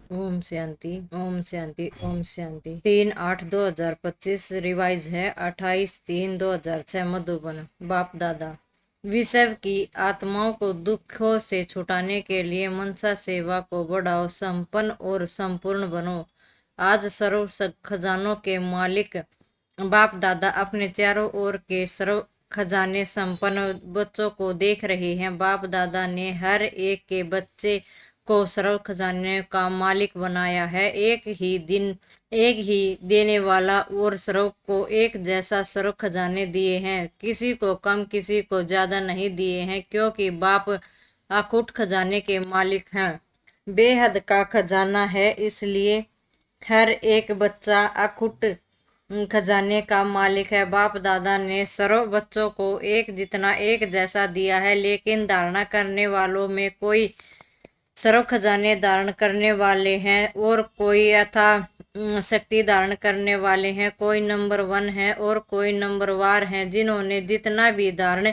Om Shanti Om Shanti Om Shanti. 3/8/2025 revise है 28/3/2006 मधुबन। बाप दादा। विश्व की आत्माओं को दुखों से छुटाने के लिए मनसा सेवा को बढ़ाओ, संपन्न और संपूर्ण बनो। आज सर्व खजानों के मालिक बाप दादा अपने चारों ओर के सर्व खजाने संपन्न बच्चों को देख रहे हैं। बाप दादा ने हर एक के बच्चे को सर्व खजाने का मालिक बनाया है। एक ही देने वाला और सर्व को एक जैसा सर्व खजाने दिए हैं। किसी को कम किसी को ज्यादा नहीं दिए हैं, क्योंकि बाप अखुट खजाने के मालिक हैं। बेहद का खजाना है, इसलिए हर एक बच्चा अखुट खजाने का मालिक है। बाप दादा ने सर्व बच्चों को एक जितना एक जैसा दिया है, लेकिन धारणा करने वालों में कोई सर्व खजाने धारण करने वाले हैं और कोई अथा शक्ति धारण करने वाले हैं। कोई नंबर 1 है और कोई नंबर वार है। जिन्होंने जितना भी धारण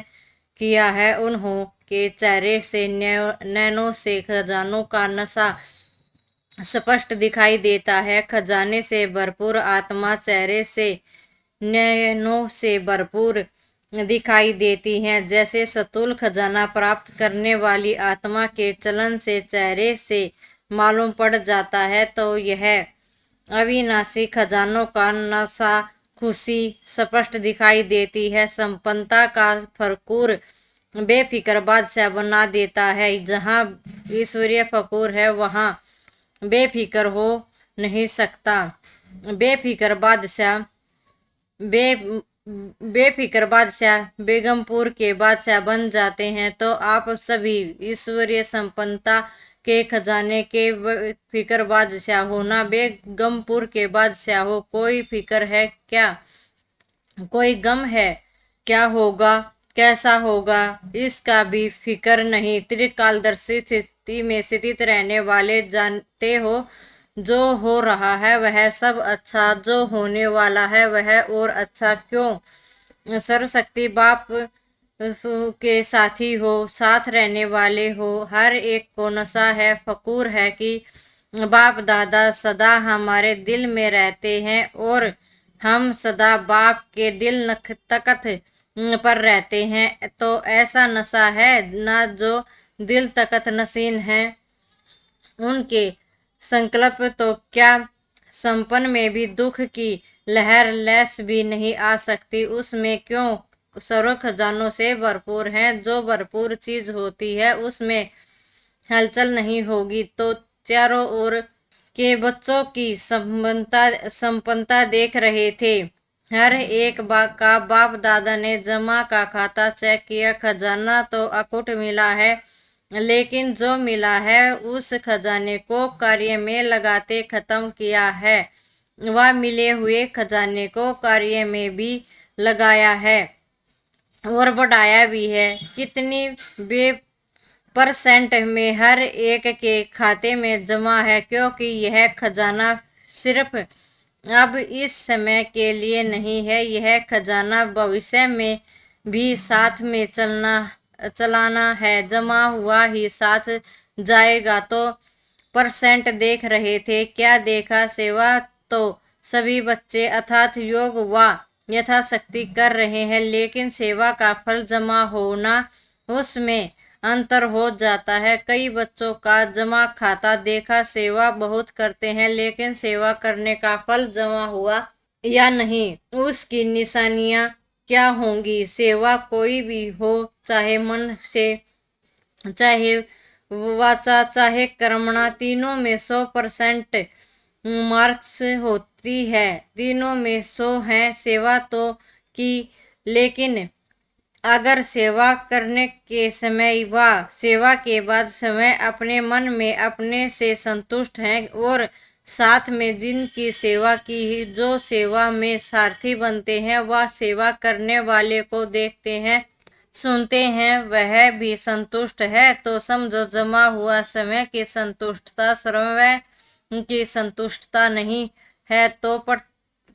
किया है उन्हों के चेहरे से नैनों से खजानों का नशा स्पष्ट दिखाई देता है। खजाने से भरपूर आत्मा चेहरे से नैनों से भरपूर दिखाई देती हैं। जैसे सतुल खजाना प्राप्त करने वाली आत्मा के चलन से चेहरे से मालूम पड़ जाता है, तो यह अविनाशी खजानों का नशा खुशी स्पष्ट दिखाई देती है। संपन्नता का फकूर बेफिक्र बादशाह बना देता है। जहाँ ईश्वरीय फकूर है वहाँ बेफिक्र हो नहीं सकता। बेफिक्र बादशाह बेगमपुर के बादशाह बन जाते हैं, तो आप सभी ईश्वरीय संपन्नता के खजाने के फिक्र बादशाह होना। बेगमपुर के बादशाह हो, कोई फिक्र है क्या? कोई गम है? क्या होगा, कैसा होगा, इसका भी फिक्र नहीं। त्रिकालदर्शी स्थिति में स्थित रहने वाले जानते हो, जो हो रहा है वह सब अच्छा, जो होने वाला है वह और अच्छा। क्यों? सर्वशक्ति बाप के साथी हो, साथ रहने वाले हो। हर एक को नशा है, फकूर है कि बाप दादा सदा हमारे दिल में रहते हैं और हम सदा बाप के दिल तख्त पर रहते हैं। तो ऐसा नशा है ना जो दिल तख्त नशीन है, उनके संकल्प तो क्या संपन्न में भी दुख की लहर लैस भी नहीं आ सकती। उसमें क्यों सर्व खजानों से भरपूर है। जो भरपूर चीज होती है उसमें हलचल नहीं होगी। तो चारों ओर के बच्चों की संपन्नता देख रहे थे। हर एक का बाप दादा ने जमा का खाता चेक किया। खजाना तो अखुट मिला है, लेकिन जो मिला है उस खजाने को कार्य में लगाते खत्म किया है, वह मिले हुए खजाने को कार्य में भी लगाया है और बढ़ाया भी है। कितनी % में हर एक के खाते में जमा है, क्योंकि यह खजाना सिर्फ अब इस समय के लिए नहीं है। यह खजाना भविष्य में भी साथ में चलाना है। जमा हुआ ही साथ जाएगा। तो % देख रहे थे, क्या देखा? सेवा तो सभी बच्चे अर्थात योग व यथाशक्ति कर रहे हैं, लेकिन सेवा का फल जमा होना, उसमें अंतर हो जाता है। कई बच्चों का जमा खाता देखा, सेवा बहुत करते हैं, लेकिन सेवा करने का फल जमा हुआ या नहीं, उसकी निशानियां क्या होंगी? सेवा कोई भी हो, चाहे मन से, चाहे वाचा, चाहे कर्मणा, तीनों में 100% मार्क्स होती है। तीनों में 100 है। सेवा तो की, लेकिन अगर सेवा करने के समय व सेवा के बाद समय अपने मन में अपने से संतुष्ट हैं और साथ में जिनकी सेवा की, जो सेवा में सारथी बनते हैं, वह सेवा करने वाले को देखते हैं, सुनते हैं, वह भी संतुष्ट है, तो समझो जमा हुआ समय की संतुष्टता समय की संतुष्टता नहीं है। तो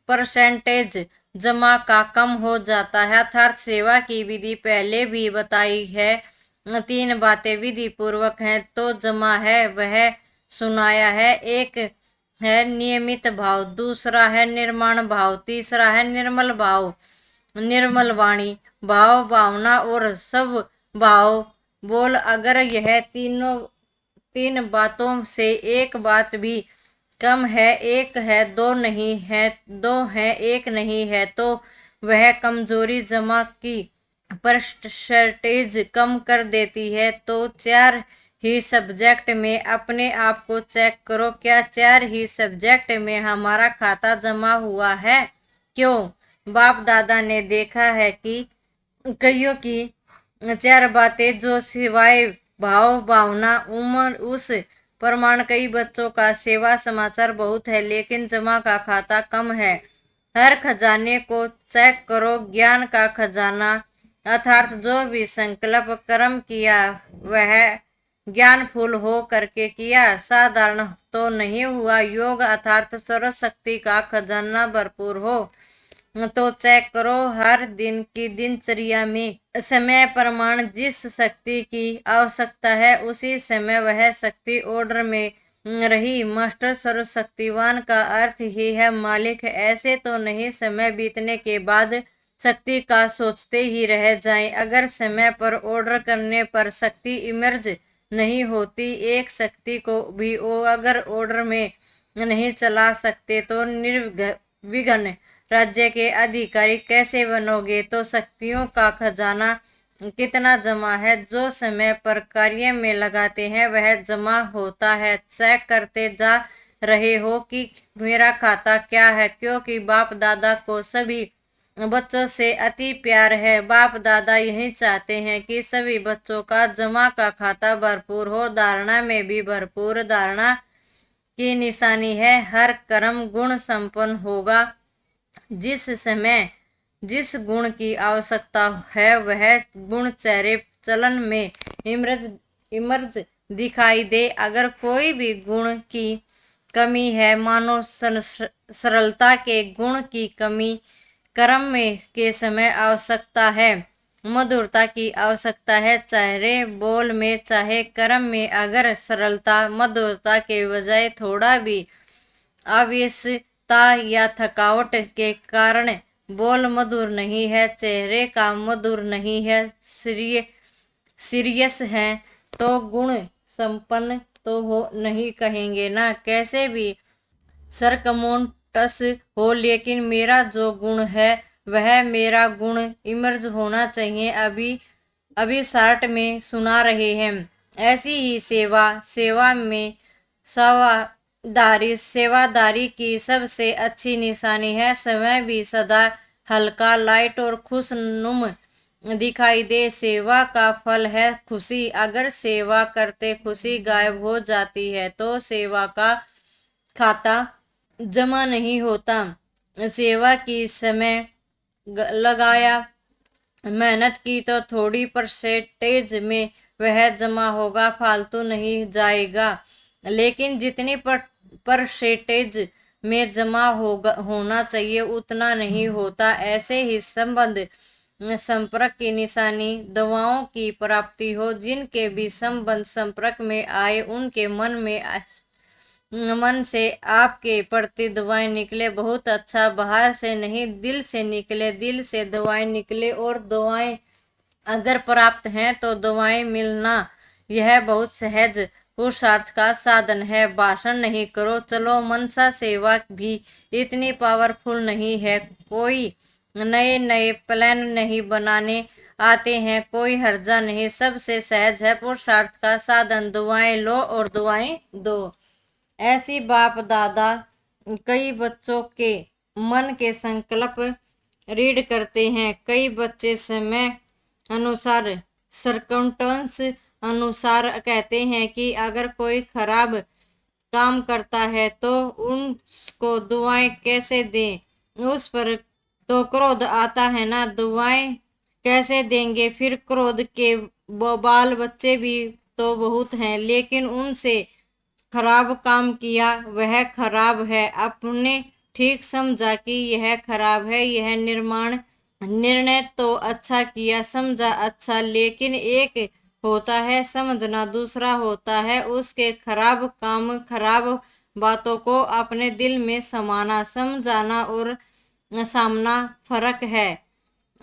% जमा का कम हो जाता है। अर्थात सेवा की विधि पहले भी बताई है। 3 बातें विधि पूर्वक हैं। तो जमा है वह सुनाया है। एक है नियमित भाव, दूसरा है निर्माण भाव, तीसरा है निर्मल भाव, निर्मल वाणी, भाव, भावना और सब भाव बोल। अगर यह तीन बातों से एक बात भी कम है, एक है दो नहीं है, दो है एक नहीं है, तो वह कमजोरी जमा की परसेंटेज कम कर देती है। तो चार ही सब्जेक्ट में अपने आप को चेक करो, क्या चार ही सब्जेक्ट में हमारा खाता जमा हुआ है? क्यों? बाप दादा ने देखा है कि कईयों की चार बातें जो सिवाय भाव, भावना, उम्र, उस प्रमाण कई बच्चों का सेवा समाचार बहुत है, लेकिन जमा का खाता कम है। हर खजाने को चेक करो, ज्ञान का खजाना अर्थात जो भी संकल्प कर्म किया वह ज्ञान फूल हो करके किया, साधारण तो नहीं हुआ। योग अर्थात सर्वशक्ति का खजाना भरपूर हो तो चेक करो। हर दिन की दिनचर्या में समय प्रमाण जिस शक्ति की आवश्यकता है उसी समय वह शक्ति ऑर्डर में रही। मास्टर सर्वशक्तिवान का अर्थ ही है मालिक। ऐसे तो नहीं समय बीतने के बाद शक्ति का सोचते ही रह जाएं। अगर समय पर ऑर्डर करने पर शक्ति इमर्ज नहीं होती, एक शक्ति को भी अगर ऑर्डर में नहीं चला सकते तो निर्विघ्न राज्य के अधिकारी कैसे बनोगे? तो शक्तियों का खजाना कितना जमा है, जो समय पर कार्य में लगाते हैं वह जमा होता है। चेक करते जा रहे हो कि मेरा खाता क्या है, क्योंकि बाप दादा को सभी बच्चों से अति प्यार है। बाप दादा यही चाहते हैं कि सभी बच्चों का जमा का खाता भरपूर हो, धारणा में भी भरपूर। धारणा की निशानी है हर कर्म गुण संपन्न होगा। जिस समय जिस गुण की आवश्यकता है वह गुण चेहरे चलन में इमर्ज दिखाई दे। अगर कोई भी गुण की कमी है, मानो सरलता के गुण की कमी, कर्म में के समय आवश्यकता है, मधुरता की आवश्यकता है, चेहरे बोल में चाहे कर्म में अगर सरलता मधुरता के बजाय थोड़ा भी आवेशता या थकावट के कारण बोल मधुर नहीं है, चेहरे का मधुर नहीं है, सीरियस है, तो गुण संपन्न तो हो नहीं कहेंगे ना। कैसे भी सरकमोन्टस हो, लेकिन मेरा जो गुण है वह मेरा गुण इमर्ज होना चाहिए। अभी शार्ट में सुना रहे हैं। ऐसी ही सेवा में सेवादारी की सबसे अच्छी निशानी है समय भी सदा हल्का, लाइट और खुशनुम दिखाई दे। सेवा का फल है खुशी। अगर सेवा करते खुशी गायब हो जाती है तो सेवा का खाता जमा नहीं होता। सेवा की समय लगाया, मेहनत की तो थोड़ी परसेंटेज में वह जमा होगा, फालतू नहीं जाएगा। लेकिन जितनी परसेंटेज में जमा होना चाहिए उतना नहीं होता। ऐसे ही संपर्क की निशानी दवाओं की प्राप्ति हो। जिनके भी संबंध संपर्क में आए उनके मन से आपके प्रति दवाएं निकले, बहुत अच्छा। बाहर से नहीं दिल से निकले, दिल से दवाएं निकले। और दवाएं अगर प्राप्त हैं तो दवाएं मिलना यह बहुत सहज पुरुषार्थ का साधन है। भाषण नहीं करो, चलो। मनसा सेवा भी इतनी पावरफुल नहीं है। कोई नए प्लान नहीं बनाने आते हैं, कोई हर्जा नहीं, सबसे सहज है पुरुषार्थ का साधन। दुआएं लो और दुआएं दो। ऐसी बाप दादा कई बच्चों के मन के संकल्प रीड करते हैं। कई बच्चे समय अनुसार सरकमस्टेंस अनुसार कहते हैं कि अगर कोई खराब काम करता है तो उसको दुआएं कैसे दें, उस पर तो क्रोध आता है ना, दुआएं कैसे देंगे? फिर क्रोध के बाल बच्चे भी तो बहुत हैं, लेकिन उनसे खराब काम किया वह खराब है। आपने ठीक समझा कि यह खराब है, यह निर्णय तो अच्छा किया, समझा अच्छा, लेकिन एक होता है, समझना दूसरा होता है। उसके खराब काम, खराब बातों को अपने दिल में समाना, समझाना और सामना फर्क है।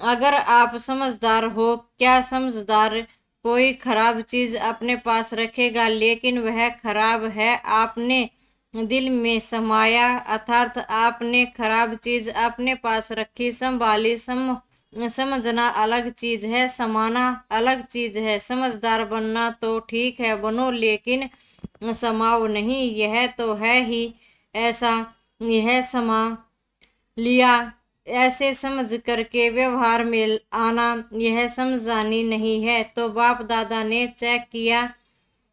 अगर आप समझदार हो, क्या समझदार कोई खराब चीज अपने पास रखेगा लेकिन वह खराब है आपने दिल में समाया, अर्थात आपने खराब चीज अपने पास रखी, संभाली। समझना अलग चीज है, समाना अलग चीज है। समझदार बनना तो ठीक है, बनो, लेकिन समाओ नहीं। यह तो है ही ऐसा, यह समा लिया ऐसे समझ करके व्यवहार में आना, यह समझानी नहीं है। तो बाप दादा ने चेक किया,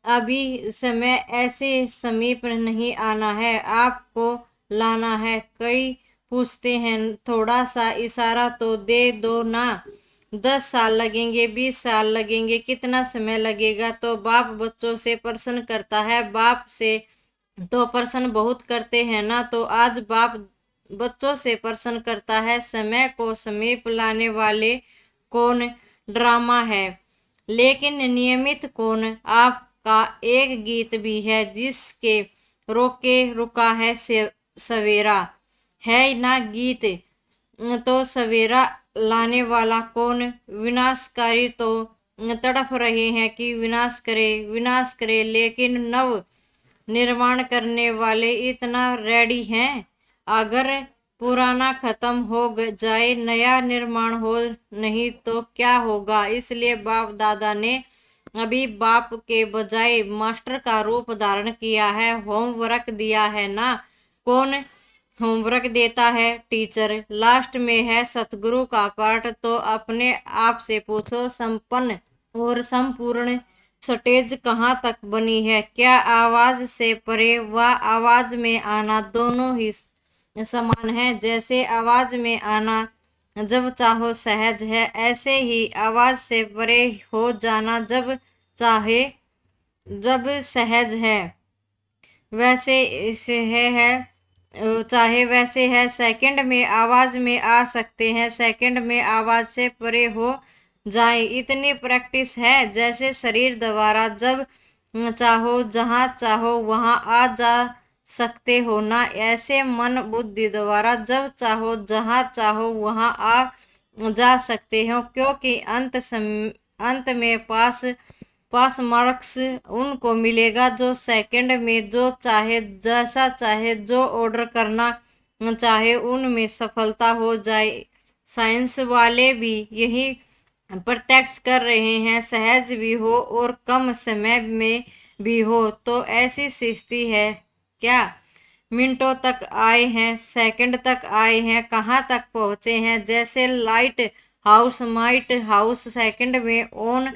अभी समय ऐसे समीप नहीं आना है, आपको लाना है। कई पूछते हैं थोड़ा सा इशारा तो दे दो ना, 10 साल लगेंगे, 20 साल लगेंगे, कितना समय लगेगा? तो बाप बच्चों से प्रश्न करता है, बाप से तो प्रश्न बहुत करते हैं ना, तो आज बाप बच्चों से प्रश्न करता है, समय को समीप लाने वाले कौन? ड्रामा है लेकिन नियमित कौन? आपका एक गीत भी है जिसके रोके रुका है सवेरा, है ना गीत? तो सवेरा लाने वाला कौन? विनाशकारी तो तड़प रहे हैं कि विनाश करे, विनाश करे, लेकिन नव निर्माण करने वाले इतना रेडी हैं, अगर पुराना खत्म हो जाए, नया निर्माण हो नहीं तो क्या होगा? इसलिए बाप दादा ने अभी बाप के बजाय मास्टर का रूप धारण किया है, होमवर्क दिया है ना। कौन होमवर्क देता है? टीचर। लास्ट में है सतगुरु का पाठ, तो अपने आप से पूछो, संपन्न और संपूर्ण स्टेज कहाँ तक बनी है? क्या आवाज से परे व आवाज में आना दोनों ही समान है? जैसे आवाज में आना जब चाहो सहज है, ऐसे ही आवाज से परे हो जाना जब चाहे, जब सहज है, वैसे इसे है चाहे वैसे है। सेकंड में आवाज में आ सकते हैं, सेकंड में आवाज से परे हो जाए, इतनी प्रैक्टिस है। जैसे शरीर द्वारा जब चाहो जहाँ चाहो वहाँ आ जा सकते हो ना, ऐसे मन बुद्धि द्वारा जब चाहो जहाँ चाहो वहाँ आ जा सकते हो, क्योंकि अंत में पास मार्क्स उनको मिलेगा जो सेकंड में जो चाहे, जैसा चाहे, जो ऑर्डर करना चाहे उनमें सफलता हो जाए। साइंस वाले भी यही प्रत्यक्ष कर रहे हैं, सहज भी हो और कम समय में भी हो तो ऐसी स्थिति है क्या? मिनटों तक आए हैं, सेकंड तक आए हैं, कहाँ तक पहुंचे हैं? जैसे लाइट हाउस सेकंड में ऑन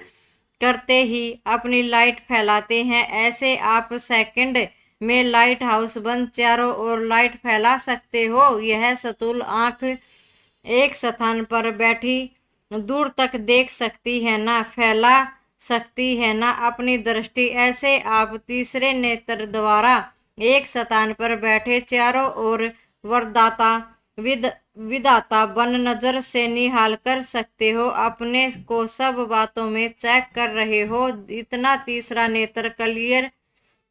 करते ही अपनी लाइट फैलाते हैं, ऐसे आप सेकंड में लाइट हाउस बन चारों ओर लाइट फैला सकते हो। यह सतुल आंख एक स्थान पर बैठी दूर तक देख सकती है ना, फैला सकती है ना अपनी दृष्टि। ऐसे आप तीसरे नेत्र द्वारा एक स्थान पर बैठे चारों ओर वरदाता विधाता बन नजर से निहाल कर सकते हो, अपने को सब बातों में चेक कर रहे हो। इतना तीसरा नेत्र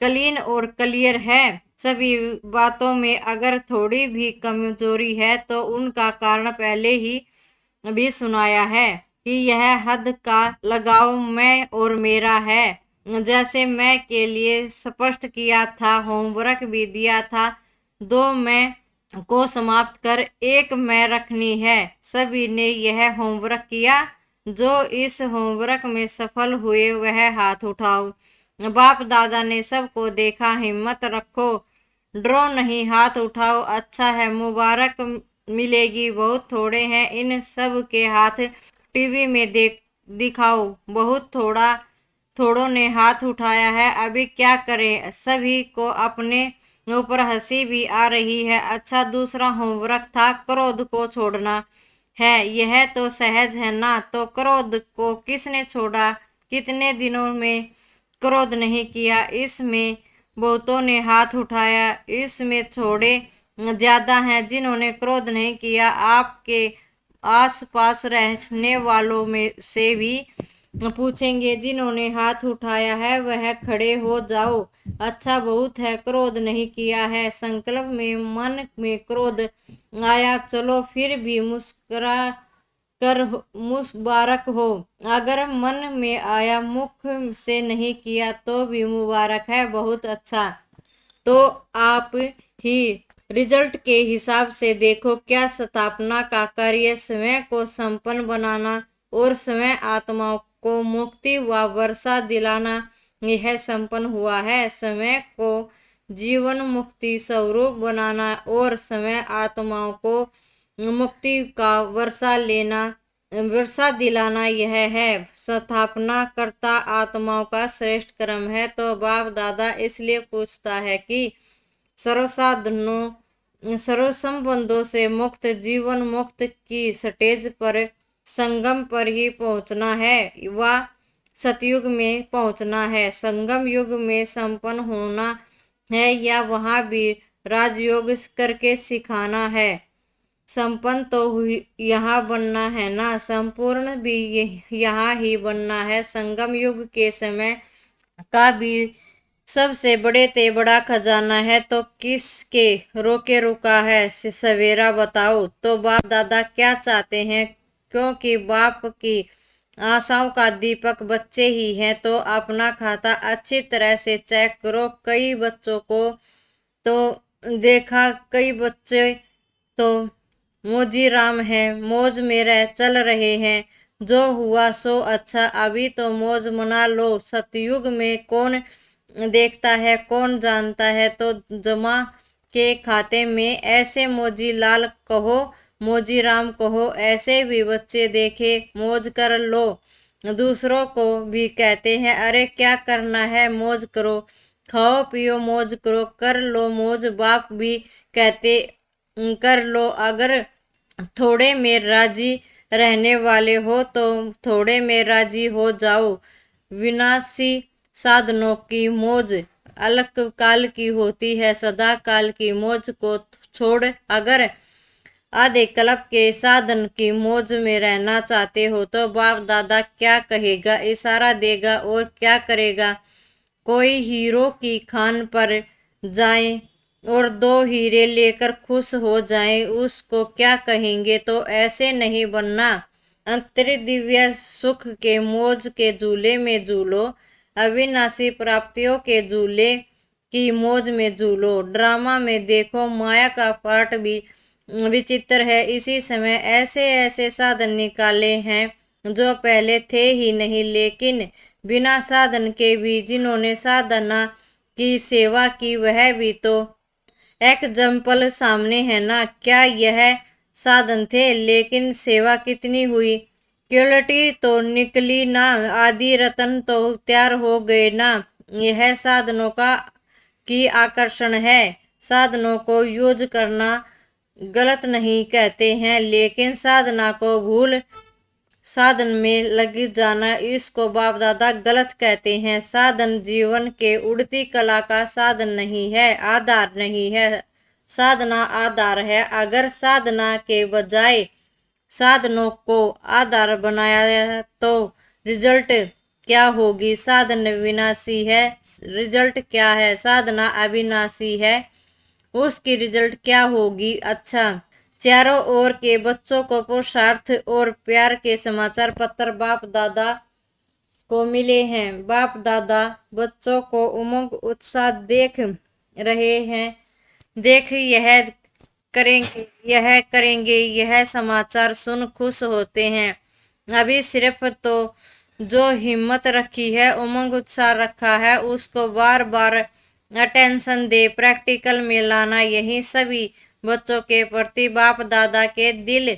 क्लीन और क्लियर है। सभी बातों में अगर थोड़ी भी कमजोरी है तो उनका कारण पहले ही भी सुनाया है कि यह हद का लगाव मैं और मेरा है। जैसे मैं के लिए स्पष्ट किया था, होमवर्क भी दिया था, 2 मैं को समाप्त कर 1 मैं रखनी है। सभी ने यह होमवर्क किया। जो इस होमवर्क में सफल हुए वह हाथ उठाओ। बाप दादा ने सबको देखा, हिम्मत रखो, डरो नहीं, हाथ उठाओ, अच्छा है, मुबारक मिलेगी। बहुत थोड़े हैं, इन सब के हाथ टीवी में दिखाओ। बहुत थोड़ों ने हाथ उठाया है, अभी क्या करें? सभी को अपने ऊपर हंसी भी आ रही है। अच्छा, दूसरा होमवर्क था क्रोध को छोड़ना है। यह तो सहज है ना, तो क्रोध को किसने छोड़ा? कितने दिनों में क्रोध नहीं किया? इसमें बहुतों ने हाथ उठाया, इसमें थोड़े ज्यादा हैं जिन्होंने क्रोध नहीं किया। आपके आस पास रहने वालों में से भी पूछेंगे। जिन्होंने हाथ उठाया है वह खड़े हो जाओ। अच्छा बहुत है, क्रोध नहीं किया है। संकल्प में मन में क्रोध आया, चलो फिर भी मुस्कुरा कर मुबारक हो। अगर मन में आया मुख से नहीं किया तो भी मुबारक है, बहुत अच्छा। तो आप ही रिजल्ट के हिसाब से देखो, क्या स्थापना का कार्य स्वयं को संपन्न बनाना और स्वयं आत्माओं को मुक्ति व वर्षा दिलाना यह संपन्न हुआ है। स्वयं को जीवन मुक्ति स्वरूप बनाना और स्वयं आत्माओं को मुक्ति का वर्षा दिलाना यह है स्थापना करता आत्माओं का श्रेष्ठ कर्म है। तो बाप दादा इसलिए पूछता है कि सर्व संबंधों से मुक्त जीवन मुक्त की स्टेज पर संगम पर ही पहुंचना है व सतयुग में पहुंचना है। संगम युग में संपन्न होना है या वहां भी राजयोग करके सिखाना है। संपन्न तो यहाँ बनना है ना, संपूर्ण भी यहाँ ही बनना है। संगम युग के समय का भी सबसे बड़े ते बड़ा खजाना है, तो किसके रोके रुका है सवेरा बताओ। तो बाप दादा क्या चाहते हैं, क्योंकि बाप की आशाओं का दीपक बच्चे ही हैं, तो अपना खाता अच्छी तरह से चेक करो। कई बच्चों को तो देखा, कई बच्चे तो मोजी राम है, मौज में चल रहे हैं। जो हुआ सो अच्छा, अभी तो मौज मना लो। सतयुग में कौन देखता है, कौन जानता है। तो जमा के खाते में ऐसे मोजी लाल कहो, मोजी राम कहो, ऐसे भी बच्चे देखे मौज कर लो। दूसरों को भी कहते हैं, अरे क्या करना है, मौज करो, खाओ पियो मौज करो, कर लो मौज। बाप भी कहते कर लो। अगर थोड़े में राजी रहने वाले हो तो थोड़े में राजी हो जाओ। विनाशी साधनों की मौज अल्पकाल की होती है, सदा काल की मौज को छोड़ अगर आधे कल्प के साधन की मौज में रहना चाहते हो तो बाप दादा क्या कहेगा, इशारा देगा और क्या करेगा। कोई हीरो की खान पर जाए और 2 हीरे लेकर खुश हो जाए, उसको क्या कहेंगे। तो ऐसे नहीं बनना। अंतर्दिव्य सुख के मौज के झूले में झूलो, अविनाशी प्राप्तियों के झूले की मौज में झूलो। ड्रामा में देखो, माया का पार्ट भी विचित्र है। इसी समय ऐसे ऐसे साधन निकाले हैं जो पहले थे ही नहीं, लेकिन बिना साधन के भी जिन्होंने साधना की सेवा की वह भी तो एग्जाम्पल सामने है ना। क्या यह साधन थे, लेकिन सेवा कितनी हुई, क्वालिटी तो निकली ना, आदि रतन तो तैयार हो गए ना। यह साधनों का की आकर्षण है। साधनों को यूज करना गलत नहीं कहते हैं, लेकिन साधना को भूल साधन में लग जाना, इसको बाप दादा गलत कहते हैं। साधन जीवन के उड़ती कला का साधन नहीं है, आधार नहीं है। साधना आधार है। अगर साधना के बजाय साधनों को आधार बनाया तो रिजल्ट क्या होगी। साधन विनाशी है, रिजल्ट क्या है। साधना अविनाशी है, उसकी रिजल्ट क्या होगी। अच्छा, चारों ओर के बच्चों को पुरुषार्थ और प्यार के समाचार पत्र बाप दादा को मिले हैं। बाप दादा बच्चों को उमंग उत्साह देख रहे हैं। देख यह करेंगे, यह समाचार सुन खुश होते हैं। अभी सिर्फ तो जो हिम्मत रखी है, उमंग उत्साह रखा है, उसको बार बार अटेंशन दे, प्रैक्टिकल में लाना, यही सभी बच्चों के प्रति बाप दादा के दिल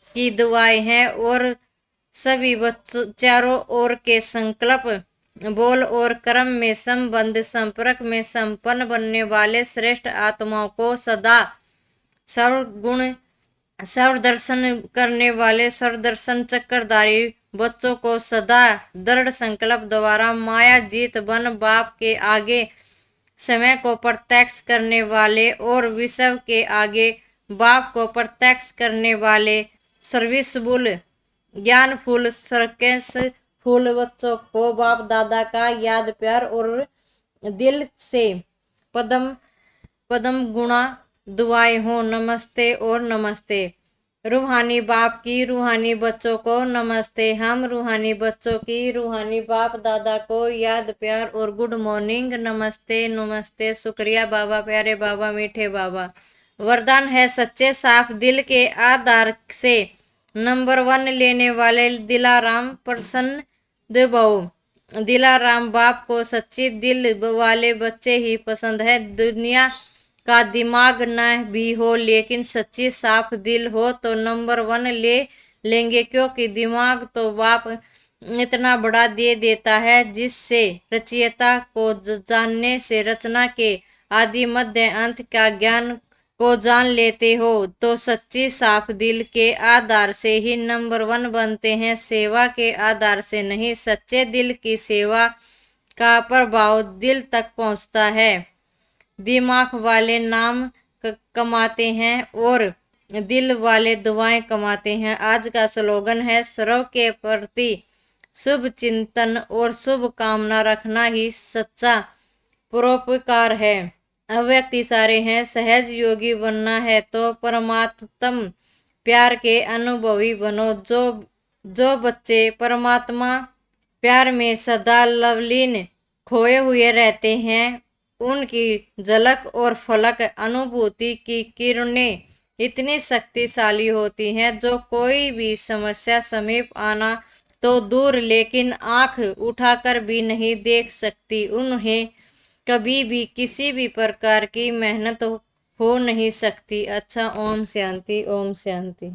की दुआएं हैं। और सभी बच्चों चारों ओर के संकल्प बोल और कर्म में संबंध संपर्क में संपन्न बनने वाले श्रेष्ठ आत्माओं को सदा सर्वगुण सर्वदर्शन करने वाले सर्वदर्शन चक्रधारी बच्चों को सदा दृढ़ संकल्प द्वारा माया जीत बन बाप के आगे समय को प्रत्यक्ष करने वाले और विश्व के आगे बाप को प्रत्यक्ष करने वाले सर्विसबुल ज्ञानफुल सर्कस फूल बच्चों को बाप दादा का याद प्यार और दिल से पदम पदम गुणा दुआएं हो। नमस्ते और नमस्ते। रूहानी बाप की रूहानी बच्चों को नमस्ते। हम रूहानी बच्चों की रूहानी बाप दादा को याद प्यार और गुड मॉर्निंग। नमस्ते नमस्ते। शुक्रिया बाबा, प्यारे बाबा, मीठे बाबा। वरदान है सच्चे साफ दिल के आधार से नंबर 1 लेने वाले दिलाराम प्रसन्न देवबाबू। दिलाराम बाप को सच्ची दिल वाले बच्चे ही पसंद है। दुनिया का दिमाग न भी हो लेकिन सच्ची साफ दिल हो तो नंबर 1 ले लेंगे, क्योंकि दिमाग तो बाप इतना बड़ा दे देता है जिससे रचयिता को जानने से रचना के आदि मध्य अंत का ज्ञान को जान लेते हो। तो सच्ची साफ दिल के आधार से ही नंबर 1 बनते हैं, सेवा के आधार से नहीं। सच्चे दिल की सेवा का प्रभाव दिल तक पहुंचता है। दिमाग वाले नाम कमाते हैं और दिल वाले दुआएं कमाते हैं। आज का स्लोगन है सर्व के प्रति शुभ चिंतन और शुभ कामना रखना ही सच्चा परोपकार है। अव्यक्त इशारे हैं। सहज योगी बनना है तो परमात्म प्यार के अनुभवी बनो। जो बच्चे परमात्मा प्यार में सदा लवलीन खोए हुए रहते हैं, उनकी झलक और फलक अनुभूति की किरणें इतनी शक्तिशाली होती हैं जो कोई भी समस्या समीप आना तो दूर लेकिन आंख उठाकर भी नहीं देख सकती। उन्हें कभी भी किसी भी प्रकार की मेहनत हो नहीं सकती। अच्छा, ओम शांति, ओम शांति।